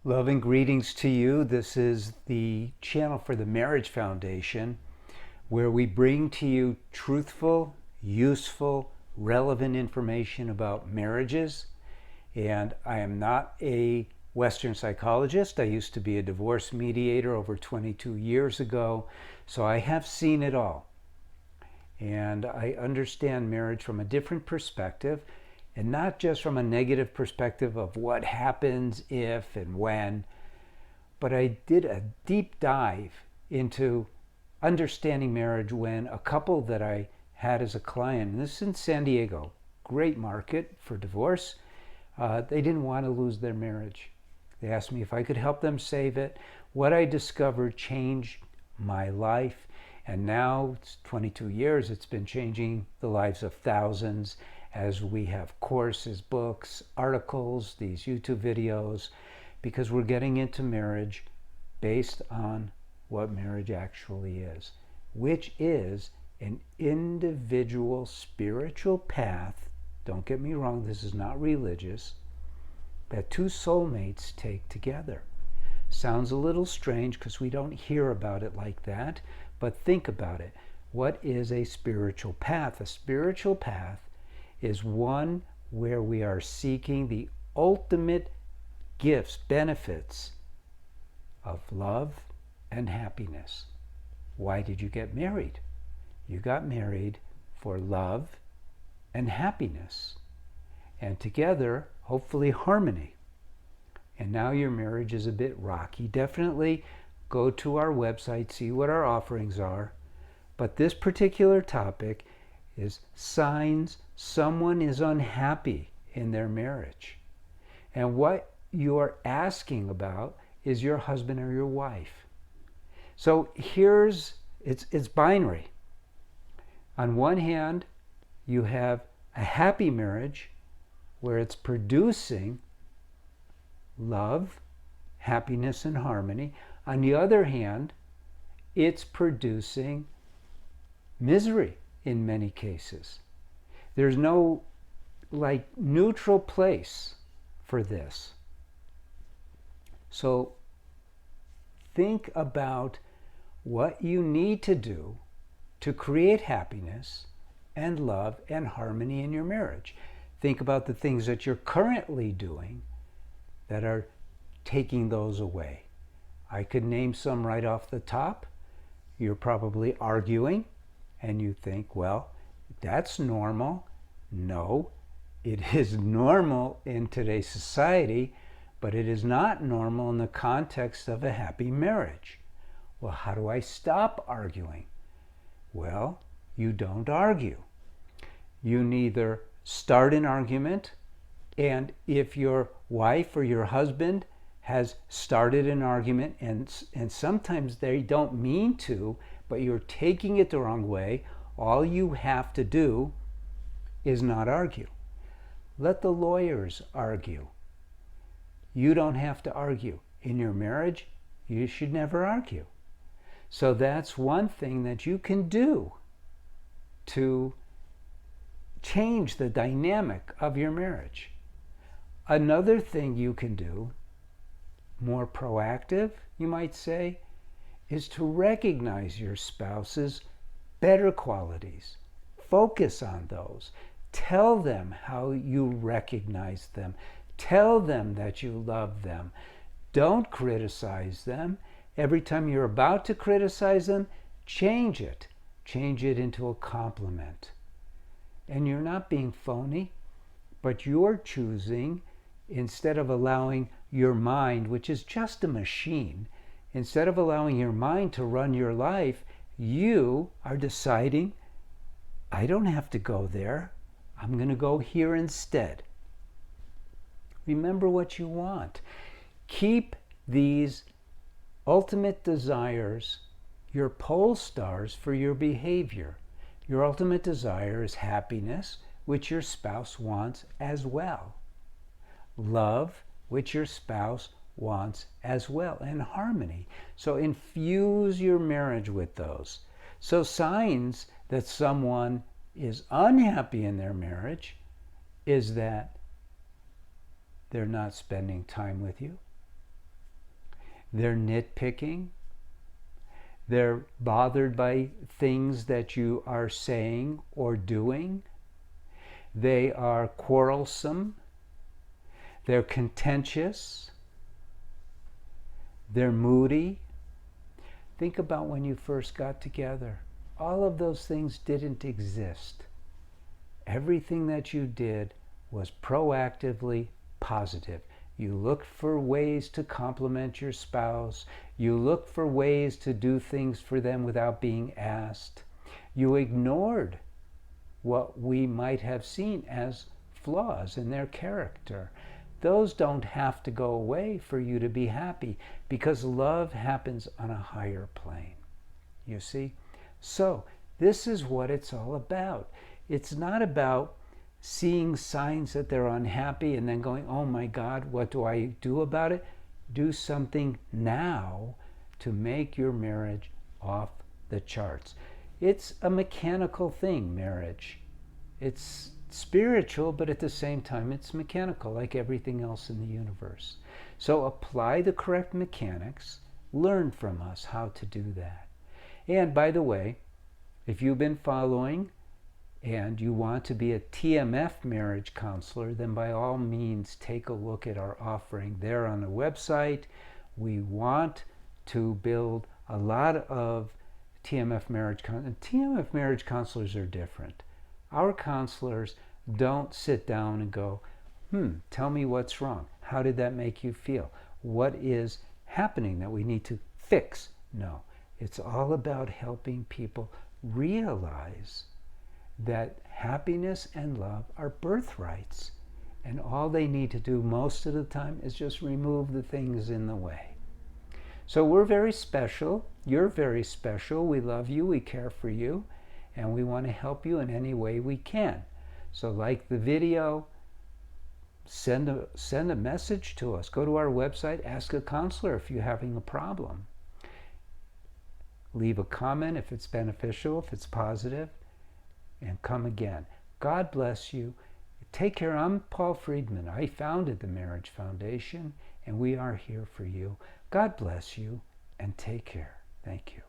Love and greetings to you. This is the channel for the Marriage Foundation, where we bring to you truthful, useful, relevant information about marriages. And I am not a Western psychologist. I used to be a divorce mediator over 22 years ago, so I have seen it all. And I understand marriage from a different perspective, and not just from a negative perspective of what happens if and when, but I did a deep dive into understanding marriage when a couple that I had as a client, and this is in San Diego, great market for divorce, they didn't want to lose their marriage. They asked me if I could help them save it. What I discovered changed my life, and now it's 22 years, it's been changing the lives of thousands, as we have courses, books, articles, these YouTube videos, because we're getting into marriage based on what marriage actually is, which is an individual spiritual path. Don't get me wrong, this is not religious, that two soulmates take together. Sounds a little strange because we don't hear about it like that, but think about it. What is a spiritual path? A spiritual path is one where we are seeking the ultimate gifts, benefits of love and happiness. Why did you get married? You got married for love and happiness, and together, hopefully, harmony. And now your marriage is a bit rocky. Definitely go to our website, see what our offerings are. But this particular topic is signs someone is unhappy in their marriage. And what you're asking about is your husband or your wife. So it's binary. On one hand, you have a happy marriage where it's producing love, happiness, and harmony. On the other hand, it's producing misery in many cases. There's no neutral place for this. So think about what you need to do to create happiness and love and harmony in your marriage. Think about the things that you're currently doing that are taking those away. I could name some right off the top. You're probably arguing, and you think, well, that's normal. No, it is normal in today's society, but it is not normal in the context of a happy marriage. Well, how do I stop arguing? Well, you don't argue. You neither start an argument, and if your wife or your husband has started an argument, and sometimes they don't mean to, but you're taking it the wrong way, all you have to do is not argue. Let the lawyers argue. You don't have to argue. In your marriage, you should never argue. So that's one thing that you can do to change the dynamic of your marriage. Another thing you can do, more proactive, you might say, is to recognize your spouse's better qualities. Focus on those. Tell them how you recognize them. Tell them that you love them. Don't criticize them. Every time you're about to criticize them, change it. Change it into a compliment. And you're not being phony, but you're choosing, instead of allowing your mind, which is just a machine, instead of allowing your mind to run your life, you are deciding, I don't have to go there. I'm going to go here instead. Remember what you want. Keep these ultimate desires your pole stars for your behavior. Your ultimate desire is happiness, which your spouse wants as well. Love, which your spouse wants as well, and harmony. So infuse your marriage with those. So signs that someone is unhappy in their marriage is that they're not spending time with you. They're nitpicking. They're bothered by things that you are saying or doing. They are quarrelsome. They're contentious. They're moody. Think about when you first got together. All of those things didn't exist. Everything that you did was proactively positive. You looked for ways to compliment your spouse. You looked for ways to do things for them without being asked. You ignored what we might have seen as flaws in their character. Those don't have to go away for you to be happy, because love happens on a higher plane. You see? So, this is what it's all about. It's not about seeing signs that they're unhappy and then going, oh my God, what do I do about it? Do something now to make your marriage off the charts. It's a mechanical thing, marriage. It's spiritual, but at the same time it's mechanical, like everything else in the universe. So apply the correct mechanics, learn from us how to do that. And by the way, if you've been following and you want to be a TMF marriage counselor, then by all means take a look at our offering there on the website. We want to build a lot of TMF marriage counselors. TMF marriage counselors are different. Our counselors don't sit down and go, tell me what's wrong. How did that make you feel? What is happening that we need to fix? No, it's all about helping people realize that happiness and love are birthrights. And all they need to do most of the time is just remove the things in the way. So we're very special. You're very special. We love you. We care for you. And we want to help you in any way we can. So like the video, send a message to us. Go to our website, ask a counselor if you're having a problem. Leave a comment if it's beneficial, if it's positive, and come again. God bless you. Take care. I'm Paul Friedman. I founded the Marriage Foundation, and we are here for you. God bless you, and take care. Thank you.